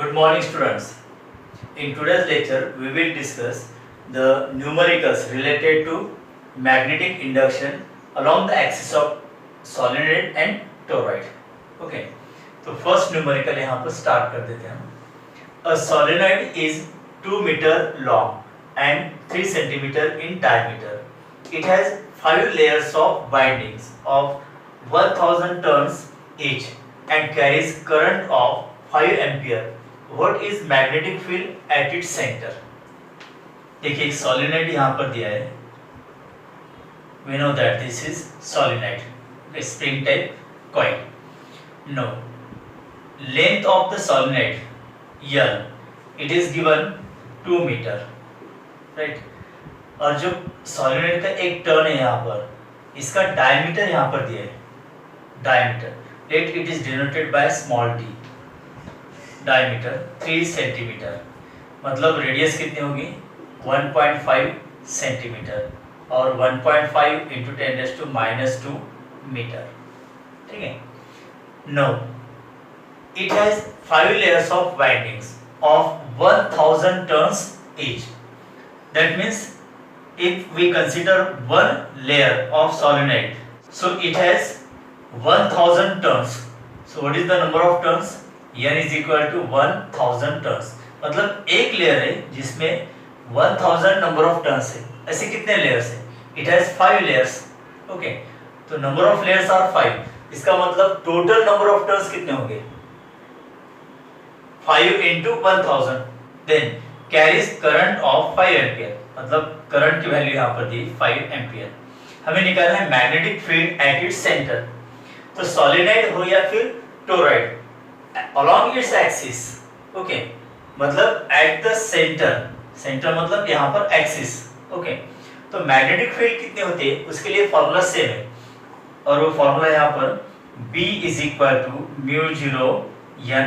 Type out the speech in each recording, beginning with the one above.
Good morning students. In today's lecture we will discuss the numericals related to magnetic induction along the axis of solenoid and toroid. Okay. तो first numerical यहाँ पर start कर देते हैं. A solenoid is 2 meter long and 3 centimeter in diameter. It has 5 layers of windings of 1000 turns each and carries current of 5 ampere. What is magnetic field at its center? देखिए solenoid यहाँ पर दिया है. We know that this is solenoid, a spring type coil. No. Length of the solenoid L, it is given 2 meter, right? और जो solenoid का एक turn है यहाँ पर, इसका diameter यहाँ पर दिया है. Diameter. Let it is denoted by small d. Diameter 3 centimeter. मतलब रेडियस कितनी होगी 1.5 सेंटीमीटर और 1.5 into 10⁻⁻² मीटर. ठीक है. Now it has 5 layers of windings of 1000 turns each. That means if we consider one layer of solenoid, so it has 1000 turns. So what is the number of turns? N is equal to 1000 turns. मतलब एक layer है जिसमें 1000 number of turns है. ऐसे कितने layers है? It has 5 layers. Okay. तो number of layers are 5. इसका मतलब टोटल नंबर ऑफ टर्न्स कितने होंगे? 5 into 1000. Then carries current of 5 ampere. मतलब करंट की वैल्यू यहाँ पर दी 5 एम्पियर. हमें निकालना है magnetic field at its centre. तो सोलेनॉइड हो या फिर toroid, along its axis. Okay. मतलब at the center. सेंटर मतलब यहाँ पर एक्सिस. ओके. तो मैग्नेटिक फील्ड कितनी होती है उसके लिए फॉर्मूला सेम है और वो फॉर्मूला यहाँ पर B is equal to μ0 Ni.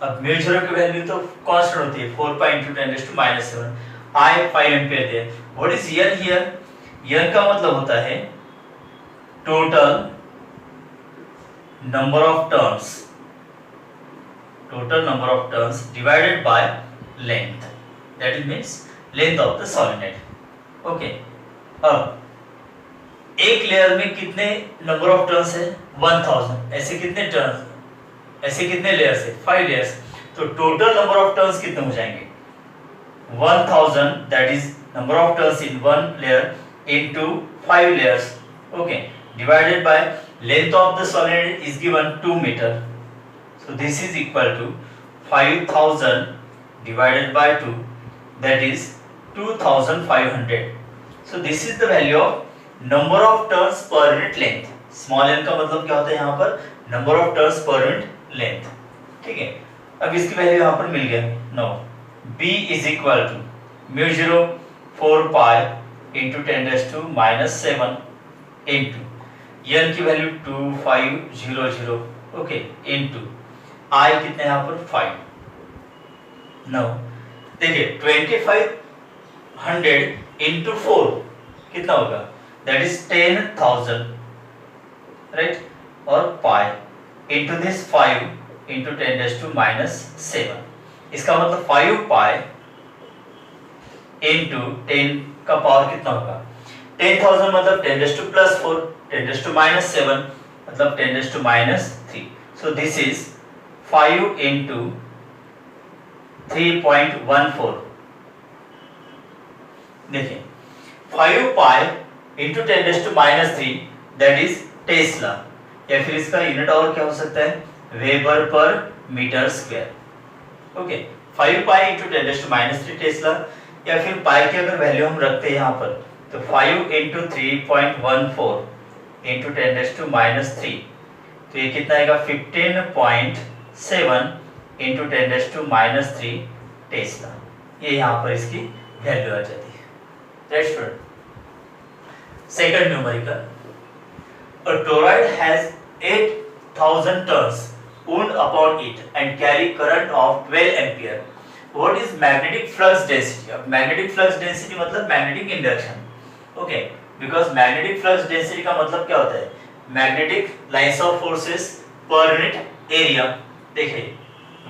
अब μ0 की वैल्यू तो कांस्टेंट होती है 4 pi into 10⁻⁷. I 5 ampere they. What is N here? N का मतलब होता है total number of turns. Total number of turns divided by length. That means length of the solenoid. Okay. अब एक लेयर में कितने नंबर ऑफ टर्न्स है? 1000. ऐसे कितने टर्न्स, ऐसे कितने लेयर्स है? 5 लेयर्स. तो टोटल नंबर ऑफ टर्न्स कितने हो जाएंगे? 1000, that is number of turns in one layer into 5 layers. Okay. Divided by length of the solenoid is given 2 meter. So this is equal to 5000 divided by 2, that is 2500. So this is the value of number of turns per unit length. Small n का मतलब क्या होता है यहाँ पर? Number of turns per unit length. ठीक है. अब इसकी वैल्यू यहाँ पर मिल गया. Now B is equal to μ0 4 pi into 10⁻⁷ into N की वैल्यू 2500. ओके. into I कितने यहाँ पर 5. Now देखिए 2500 into 4 कितना होगा? That is 10,000, right? और pi into this 5 into 10⁻⁷. इसका मतलब 5 pi into 10 का पावर कितना होगा? 10,000 मतलब 10⁻+4, 10⁻⁷ मतलब 10⁻3. So this is 5 into 3.14. देखिए 5 pi into 10⁻3, that is Tesla, या फिर इसका यूनिट और क्या हो सकता है? वेबर पर metre square. Okay. 5 pi into 10⁻3 tesla, या फिर पाई की अगर वैल्यू हम रखते हैं यहाँ पर तो 5 into 3.14 into 10⁻3, तो ये कितना आएगा? 15.7 into 10⁻3 टेस्ला. ये यहाँ पर इसकी वैल्यू आ जाती है. Right student. Second numerical. A toroid has 8000 turns wound upon it and carry current of 12 ampere. What is magnetic flux density? अब magnetic flux density मतलब magnetic induction. Okay. Because magnetic flux density का मतलब क्या होता है? Magnetic lines of forces per unit area. देखिए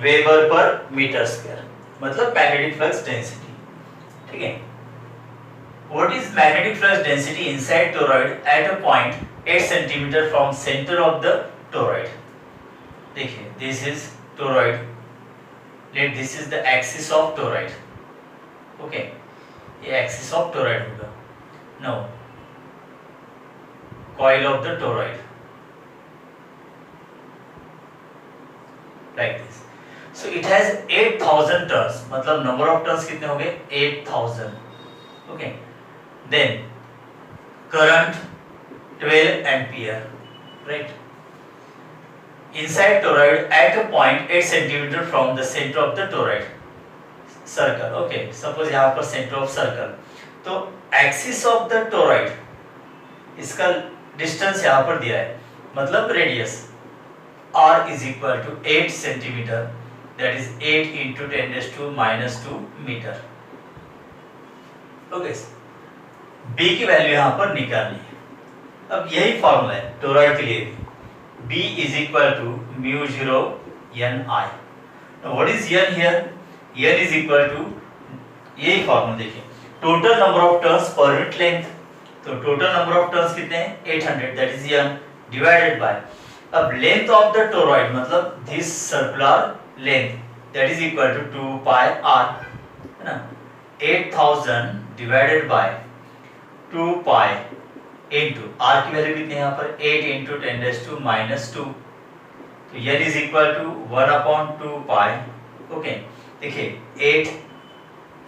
weber पर metre square, मतलब मैग्नेटिक फ्लक्स डेंसिटी। ठीक है, what is magnetic flux density inside toroid at a point 8 centimetre from centre of the toroid. देखिए, this is toroid, let this is the axis of toroid. Okay, ये axis of toroid होगा। Now coil of the toroid like this. So it has 8000 turns, मतलब number of turns कितने हो गए 8000. Okay, then current 12 ampere, right? Inside toroid at a point 8 centimeter from the center of the toroid circle. Okay, suppose यहाँ पर center of circle, तो axis of the toroid, इसका distance यहाँ पर दिया है, मतलब radius r is equal to 8 centimetre, that is 8 into 10⁻² metre. Okay, b की वैल्यू यहाँ पर निकालनी है। अब यही फॉर्मूला है टोरॉइड के लिए भी, b is equal to μ0 n I। What is n here? n is equal to, यही फॉर्मूला देखिए, total number of turns per unit length. तो टोटल नंबर ऑफ टर्न्स कितने हैं 800, that is n divided by, अब length of the toroid मतलब this circular length, that is equal to 2 pi r, है ना। 8000 divided by 2 pi into r की value कितनी है यहाँ पर 8 इंटू 10⁻², तो n is equal to 1/2 pi. Okay, देखिए 8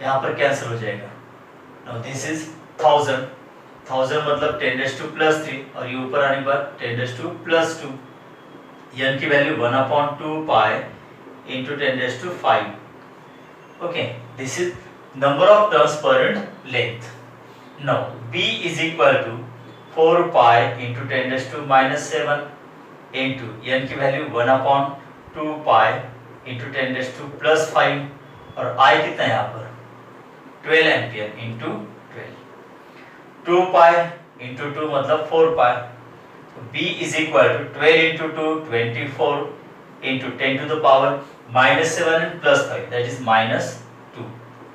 यहाँ पर कैंसिल हो जाएगा। नाउ दिस इज 1000 मतलब 10⁻³ और ये ऊपर आने के बाद 10⁻², n की value 1/2 pi into 10⁵। Okay, this is number of turns per unit length. Now b is equal to 4 pi into 10⁻⁻7 into n की वैल्यू 1/2 पाई इंटू 10⁻5, और I कितना है यहाँ पर 12 एम्पियर इंटू 12, 2 पाई इंटू 2 मतलब 4 पाई, तो b is equal to 12 into 2 24 into 10⁻⁻7 and +5, that is -2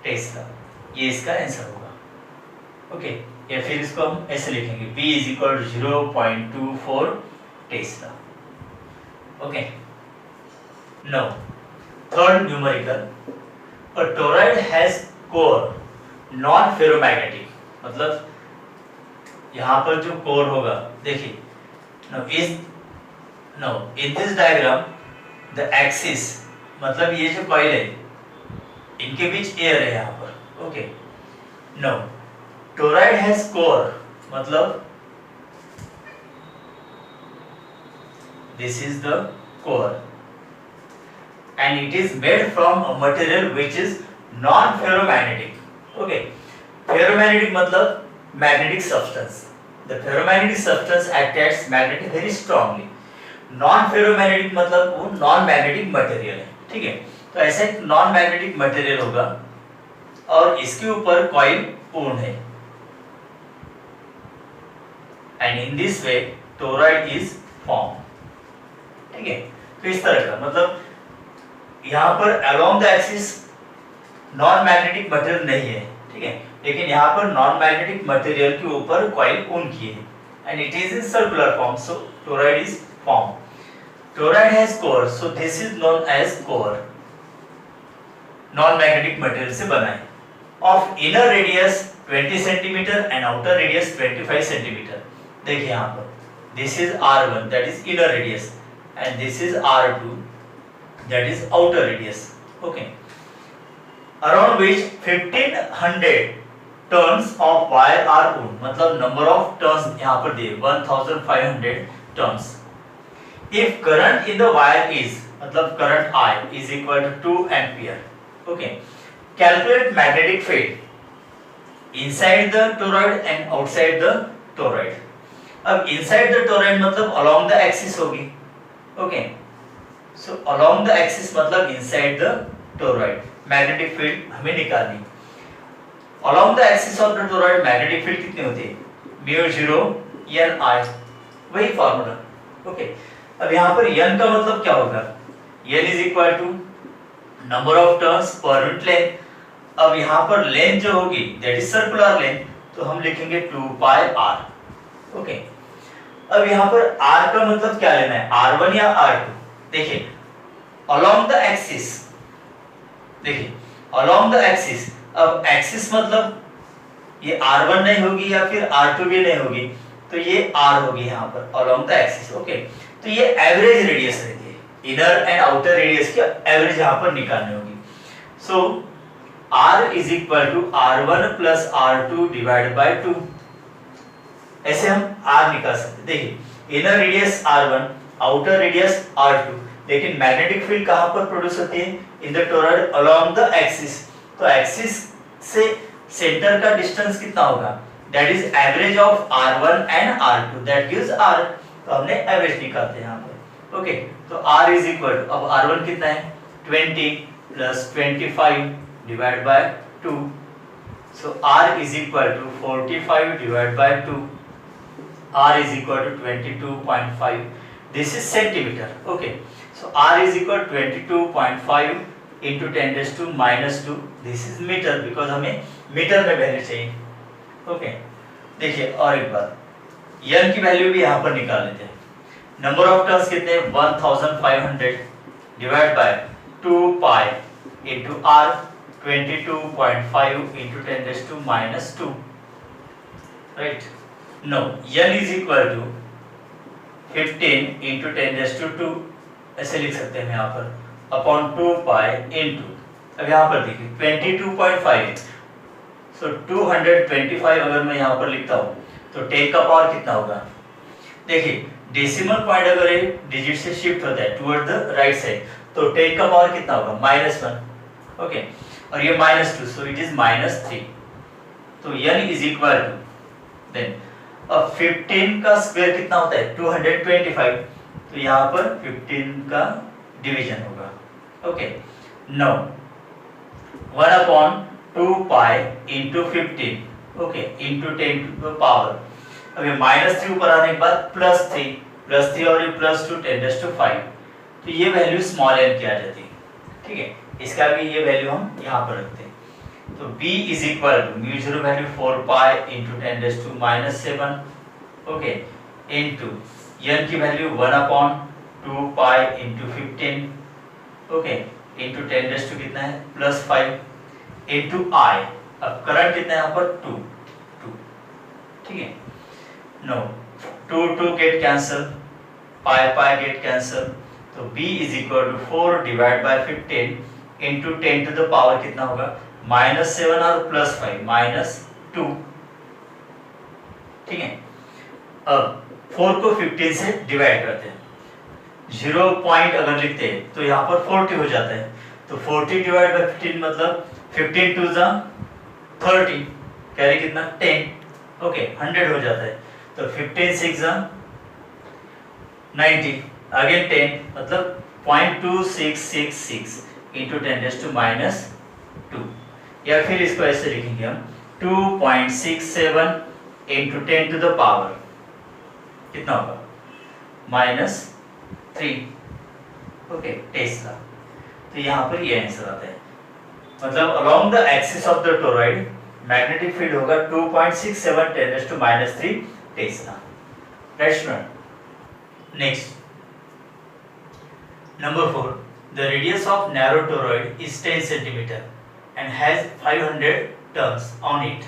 tesla. ये इसका आंसर होगा। ओके, या फिर इसको हम ऐसे लिखेंगे, b is equal to 0.24 tesla. Okay, now third numerical, a toroid has core non ferromagnetic, मतलब यहाँ पर जो कोर होगा, देखिए in this diagram the axis, मतलब ये जो कॉइल है इनके बीच एयर है यहाँ पर। Okay, now toroid has core, मतलब this is the core and it is made from a material which is non ferromagnetic. Okay, ferromagnetic मतलब magnetic substance, the ferromagnetic substance acts magnetic very strongly, non ferromagnetic मतलब वो non magnetic material है। ठीक है, तो ऐसा एक non magnetic material होगा और इसके ऊपर कॉइल पूर्ण है, and in this way toroid is formed। ठीक है, तो इस तरह का मतलब यहाँ पर along the axis non magnetic material नहीं है, ठीक है, लेकिन यहाँ पर नॉन मैग्नेटिक मटेरियल के ऊपर कॉइल पूर्ण किए हैं, and it is in circular form, so toroid is form. Toroid has core, so this is known as core, non magnetic material से बना है, of inner radius 20 centimetre and outer radius 25 centimetre. देखिए यहाँ पर this is R1 that is inner radius and this is R2 that is outer radius. Okay, around which 1500 turns of wire are wound, मतलब number of turns यहाँ पर दिए 1500 turns। if current in the wire is, मतलब current I is equal to 2 ampere। okay, calculate magnetic field inside the toroid and outside the toroid। अब inside the toroid मतलब along the axis होगी। okay, so along the axis मतलब inside the toroid, magnetic field हमें निकालनी। along the axis of the toroid magnetic field कितनी होती है μ0 n I, वही फॉर्मूला। ओके, अब यहाँ पर n का मतलब क्या होगा, n is equal to number of turns per unit length. अब यहाँ पर लेंथ जो होगी दैट इज सर्कुलर लेंथ, तो हम लिखेंगे 2 पाई r। ओके, अब यहाँ पर r का मतलब क्या लेना है, r1 या r2। देखिए अलोंग द एक्सिस, देखिए अलोंग द एक्सिस, अब एक्सिस मतलब ये r1 नहीं होगी या फिर r2 भी नहीं होगी, तो ये r होगी यहाँ पर अलोंग द एक्सिस। ओके, तो ये एवरेज रेडियस रहती है, इनर एंड आउटर रेडियस की एवरेज यहाँ पर निकालनी होगी। So r is equal to r1 plus r2 divide by 2, ऐसे हम r निकाल सकते हैं। देखिए inner radius r1, outer radius r2, लेकिन मैग्नेटिक फील्ड कहां पर प्रोड्यूस होती है, in the toroid along the axis. तो एक्सिस से सेंटर का डिस्टेंस कितना होगा, that is average of r1 and r2, that gives r। तो हमने एवरेज निकालते हैं यहाँ पर। ओके, तो r इज इक्वल टू, अब r1 कितना है 20 plus 25 divide by 2, so r is equal to 45 divided by 2, r is equal to 22.5, this is centimeter। okay, so r is equal to 22.5 into 10 raised to minus 2, this is meter, because हमें metre में value चाहिए। Okay, देखिए और एक बार n की value भी यहाँ पर निकाल लेते हैं। नंबर ऑफ टर्न्स कितने, 1500 divide by 2 pi into r 22.5 into 10 raised to minus 2, right? Now n is equal to 15 into 10 raised to 2, ऐसे लिख सकते हैं यहाँ पर अपॉन 2 पाई into, अब यहाँ पर देखिए 22.5, so 225 अगर मैं यहाँ पर लिखता हूँ तो 10 का पावर कितना होगा। देखिए डेसिमल पॉइंट अगर एक डिजिट से शिफ्ट होता है टुवर्ड द राइट साइड, तो 10 का पावर कितना होगा -1। ओके, और ये -2, सो इट इज -3। तो n is equal to, then अब 15 का स्क्वायर कितना होता है 225, तो यहाँ पर 15 का डिवीजन होगा। Okay, now 1/2 pi into 15, okay, into 10 to the power, अब ये -3 ऊपर आने के बाद +3 और ये +2 10⁵, तो ये वैल्यू स्मॉल n की आ जाती है। ठीक है, इसका भी ये वैल्यू हम यहाँ पर रखते हैं। तो b is equal to mu 0 value 4 pi into 10⁻⁷, okay, into n की value 1/2 pi into 15, okay, into 10 कितना है +5 इंटू i। अब करंट कितना है यहाँ पर 2। ठीक है, no 2 get cancel, pi get cancel, तो b is equal to 4 divide by 15 into 10 to the power कितना होगा -7 और +5 -2। ठीक है, अब 4 को 15 से डिवाइड करते हैं, 0 पॉइंट अगर लिखते हैं तो यहाँ पर 40 हो जाता है, तो 40 डिवाइड बाय 15 मतलब 15 टू ज़ा 30, कैरी कितना 10, ओके, 100 हो जाता है, तो 15 6 ज़ा 90, अगेन 10 मतलब 0.2666 इंटू 10⁻², या फिर इसको ऐसे लिखेंगे हम 2.67 इंटू 10 टू द पावर कितना होगा -3, ओके, टेस्ला। तो यहाँ पर ये आंसर आता है, मतलब along the axis of the toroid magnetic field होगा 2.67 10⁻³ Tesla. Next, number 4, the radius of narrow toroid is 10 cm and has 500 turns on it.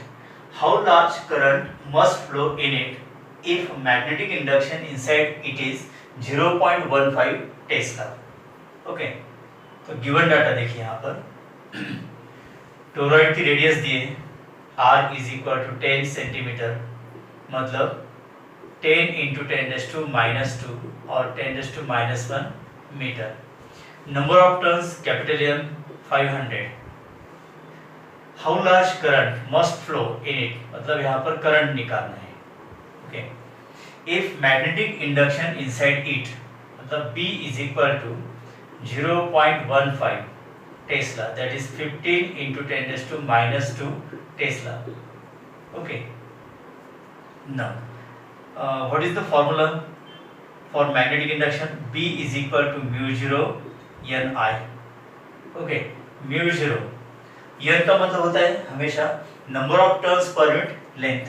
How large current must flow in it if magnetic induction inside it is 0.15 tesla. Okay, तो given data देखिए यहाँ पर toroid की radius दिए r is equal to 10 centimetre, मतलब 10 into 10⁻² और 10⁻⁻1 metre. Number of turns capital M 500। How large current must flow in it, मतलब यहाँ पर करंट निकालना है। Okay, if magnetic induction inside it, मतलब B is equal to 0.15 tesla, that is 15 into 10⁻² tesla. Okay, now what is the formula for magnetic induction, B is equal to μ0 Ni, okay, mu zero, N का मतलब होता है हमेशा number of turns per unit length.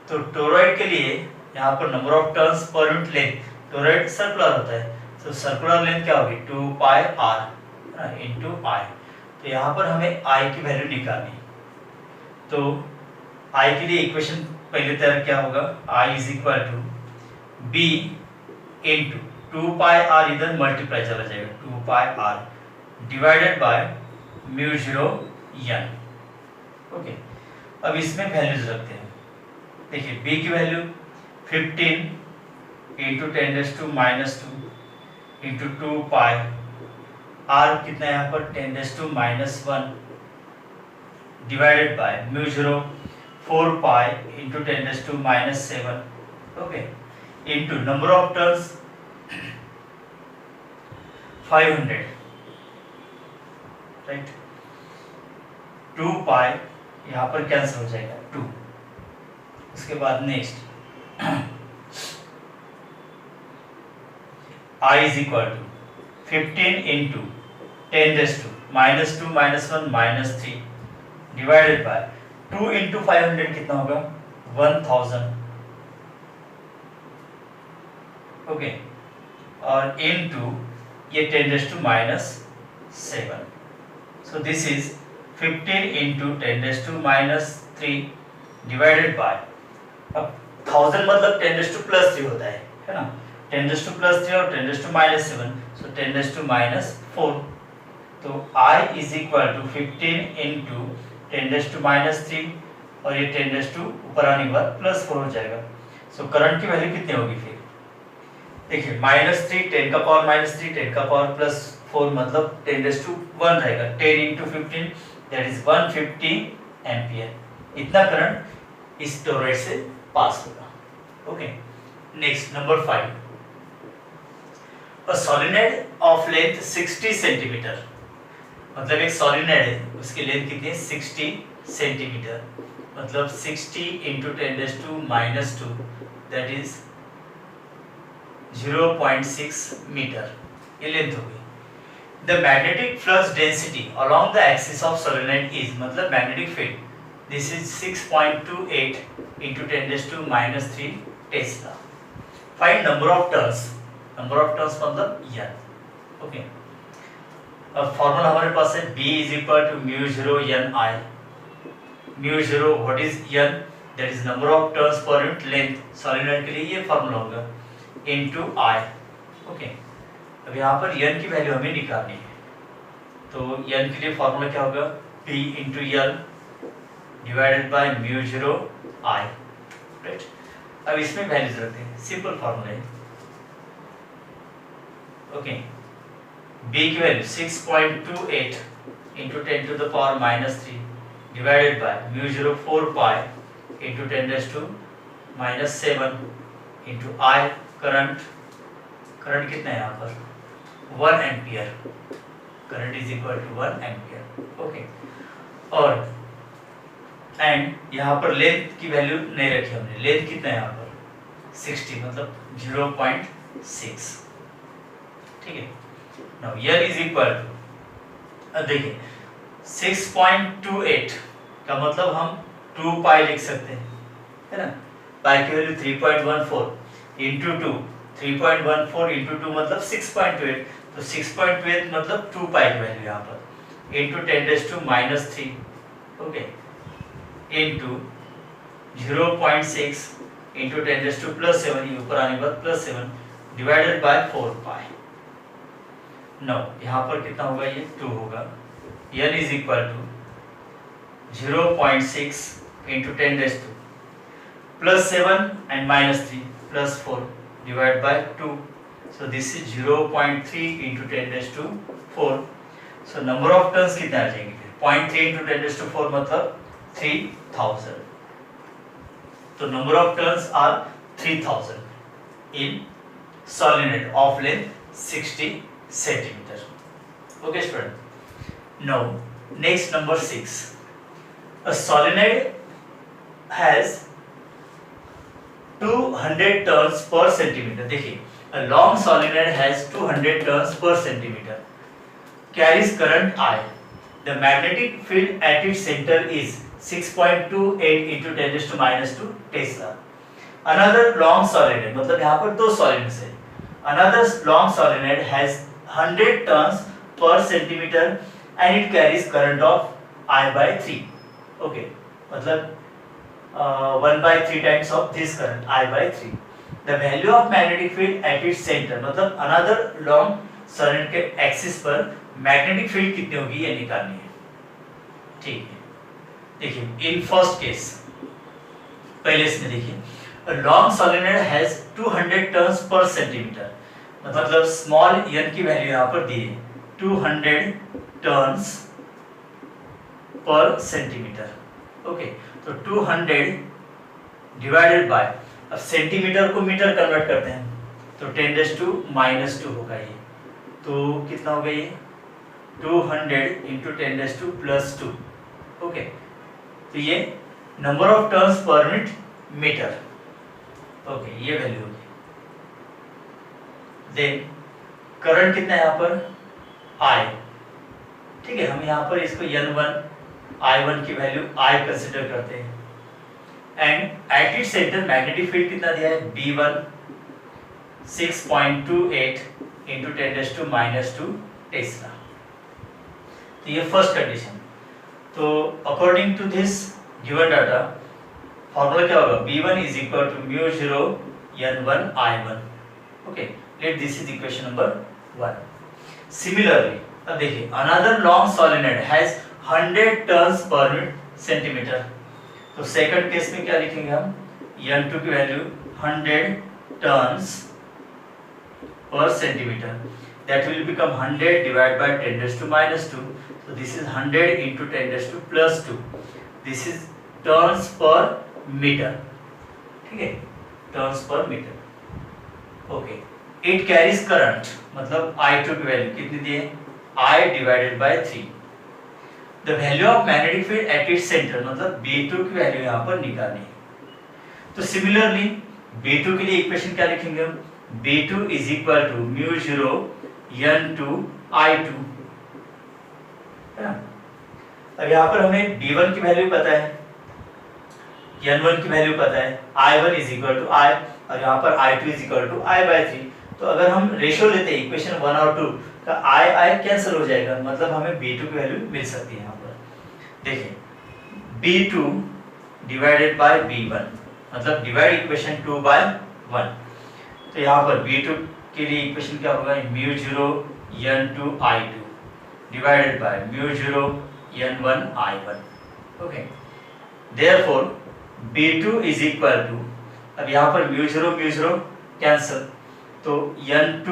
तो toroid के लिए यहाँ पर number of turns per unit length, toroid circular होता है, तो सर्कुलर लेंथ क्या होगी 2 पाई r इंटू आई। तो यहाँ पर हमें आई की वैल्यू निकालनी, तो आई के लिए इक्वेशन पहले तरह क्या होगा, I is equal to B into 2 pi R, इधर मल्टीप्लाई चला जाएगा 2 pi R divided by mu zero N. Okay, अब इसमें वैल्यूज रखते हैं। देखिए b की value 15 into 10⁻² into 2 pi, r कितना है यहाँ पर 10⁻⁻1 divided by mu zero 4 pi into 10⁻⁻7, okay, into number of turns 500, right, 2 pi यहाँ पर कैंसिल हो जाएगा 2। उसके बाद next I is equal to 15 into 10⁻⁻2 -1 -3 divided by 2 into 500 कितना होगा 1000, ओके, और इंटू ये 10⁻⁻7, so this is 15 into 10⁻³ divided by, अब 1000 मतलब 10⁻+3 होता है ना, 10⁻+3 और 10⁻⁻7, सो 10⁻⁻4। तो I is equal to 15 into 10⁻³ और ये 10 ऊपर आने के बाद +4 हो जाएगा। सो करंट की वैल्यू कितनी होगी फिर, देखिए -3 10 का पावर -3 10 का पावर +4 मतलब 10⁻1 रहेगा, 10 इंटू 15 दैट इज 150 एम्पियर। इतना करंट इस टोरॉइड से पास होगा। Okay, next number 5, a solenoid of length 60 centimetre, मतलब एक सोलेनोइड है उसकी लेंथ कितनी है 60 सेंटीमीटर, मतलब 60 इंटू 10⁻² दैट इज 0.6 मीटर, ये लेंथ होगी। The magnetic flux density along the axis of solenoid is, मतलब magnetic field, this is 6.28 into 10⁻³ tesla. Find number of turns, number of turns मतलब n, okay. अब formula हमारे पास है B is equal to mu zero N I, mu zero what is n, that is number of turns per unit length, solenoid के लिए ये formula होगा, into I, okay. अब यहाँ पर n की वैल्यू हमें निकालनी है, तो n के लिए फॉर्मूला क्या होगा P into L divided by mu zero I, right. अब इसमें वैल्यूज रखते हैं, सिंपल फॉर्मूला है, ओके। B की value 6.28 into 10⁻³ divided by mu zero 4 pi into 10⁻⁻7 into I, current, current कितना है यहाँ पर 1 ampere, current is equal to 1 ampere, okay. और एंड यहाँ पर लेंथ की वैल्यू नहीं रखी हमने, लेंथ कितना है यहाँ पर 60 मतलब 0.6, ठीक है। Now n is equal to, अब देखिए 6.28 का मतलब हम 2 पाई लिख सकते हैं, है ना, पाई की वैल्यू 3.14 इंटू 2, 3.14 इंटू 2 मतलब 6.28, तो 6.28 मतलब 2 पाई की वैल्यू यहाँ पर इंटू 10⁻³ ओके, इंटू 0.6 इंटू 10⁻+7, ये ऊपर आने के बाद +7 डिवाइडेड बाय 4 पाई। नो यहाँ पर कितना होगा, ये 2 होगा, n is equal to 0.6 into 10⁻+7 and -3 +4 divided by 2, so this is 0.3 into 10⁻⁴, so number of turns कितने आ जाएंगे फिर 0.3 into 10⁻⁴ मतलब 3000, तो number of turns are 3000 in solenoid of length 60 centimeter. Okay student, now next number 6, a solenoid has 200 turns per centimeter. देखिए a long solenoid has 200 turns per centimeter. carries current I. The magnetic field at its center is 6.28 into 10 raised to minus 2 Tesla. Another long solenoid, मतलब यहाँ पर दो solenoids है. Another long solenoid has 100 turns per centimeter and it carries current of I by 3. Okay, मतलब 1 by 3 times of this current I by 3. The value of magnetic field at its center, मतलब another long solenoid के axis पर magnetic field कितनी होगी ये निकालनी है. ठीक है, देखिए इन फर्स्ट केस, पहले इसमें देखिए, a long solenoid has 200 turns per centimeter, मतलब स्मॉल n की वैल्यू यहाँ पर दी है 200 turns per centimeter. ओके, तो 200 डिवाइडेड बाय, अब सेंटीमीटर को मीटर कन्वर्ट करते हैं तो 10 raised to minus 2 होगा ये. तो कितना होगा ये 200 into 10 raised to plus 2. Okay, तो ये number of turns per minute metre. Okay, ये वैल्यू होगी. देन करंट कितना है यहाँ पर I. ठीक है, हम यहाँ पर इसको N1 I1 की वैल्यू I कंसिडर करते हैं. And at its centre magnetic field कितना दिया है B1 6.28 into 10 raised to minus 2 tesla. तो ये फर्स्ट कंडीशन. तो according to this given data formula क्या होगा, B1 is equal to mu 0 N1 I1. Okay, late this is equation number 1. Similarly अब देखिए another long solenoid has 100 turns per centimetre. तो second case में क्या लिखेंगे हम, N2 की value 100 turns per centimeter, that will become 100 divided by 10 raised to minus 2. So this is 100 into 10 raised to plus 2. This is turns per meter. ठीक है, turns per meter. Okay, it carries current, मतलब I2 की value कितनी दी है I divided by 3. The value of magnetic field at its center, मतलब B2 की value यहाँ पर निकालनी है. तो सिमिलरली B2 के लिए इक्वेशन क्या लिखेंगे हम, B2 is equal to mu 0 N2 I2. है ना. अब यहाँ पर हमें B1 की वैल्यू पता है, N1 की वैल्यू पता है, I1 is equal to I, और यहाँ पर I2 is equal to I by 3. तो अगर हम रेशियो लेते हैं इक्वेशन 1 और 2 का I कैंसिल हो जाएगा, मतलब हमें B2 की वैल्यू मिल सकती है. यहाँ पर देखिए B2 डिवाइडेड बाय B1, मतलब डिवाइड इक्वेशन 2 by 1. तो यहाँ पर B2 के लिए इक्वेशन क्या होगा, mu 0 N2 I2 divided by mu 0 N1 I1. Okay, therefore B2 is equal to, अब यहाँ पर mu 0 कैंसिल, तो N2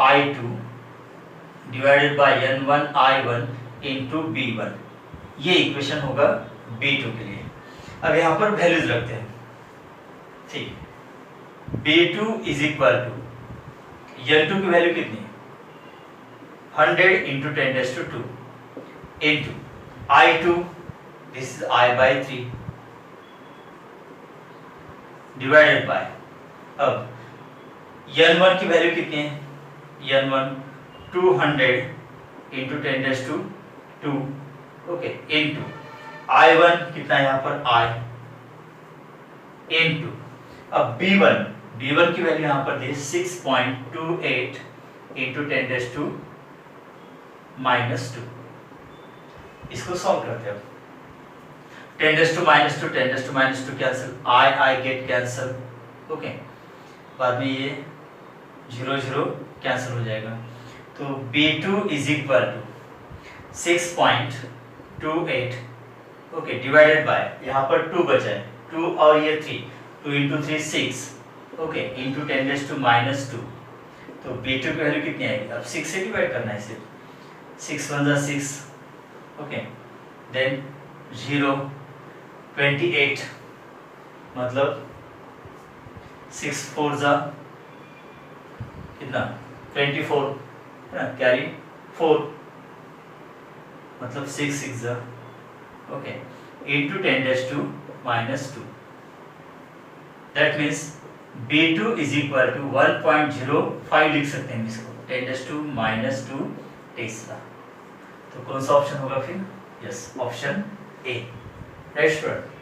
I2 divided bye N1 I1 into B1. ये इक्वेशन होगा B2 के लिए. अब यहाँ पर वैल्यूज रखते हैं. ठीक, B2 is equal to N2 की वैल्यू कितनी है 100 into 10 raised to 2 into I2, this is I by 3 divided by, अब N1 की वैल्यू कितनी है, N1 200 into 10 raised to 2. Okay, into I1 कितना है यहाँ पर I into, अब B1 की वैल्यू यहाँ पर दी 6.28 into 10 raised to minus 2. इसको सॉल्व करते हैं. 10 raised to minus 2 10 raised to minus 2 cancel, I get cancel. Okay, बाद में ये 0 कैंसिल हो जाएगा. तो B2 is equal to 6.28. Okay, divided by, यहाँ पर 2 बचा है, 2 और ये 3, 2 into 3 6. Okay, into 10 raised to minus 2. तो B2 की वैल्यू कितनी आएगी, अब 6 से डिवाइड करना है सिर्फ. 6 1 जा 6. ओके, देन 0 28, मतलब 6 4 जा कितना 24, है ना, कैरी 4, मतलब 6 6 जा. Okay, into 10 raised to minus 2. That means B2 is equal to 1.05 लिख सकते हैं इसको, 10 raised to minus 2 टेस्ला. तो कौन सा ऑप्शन होगा फिर? Yes, option A, right student.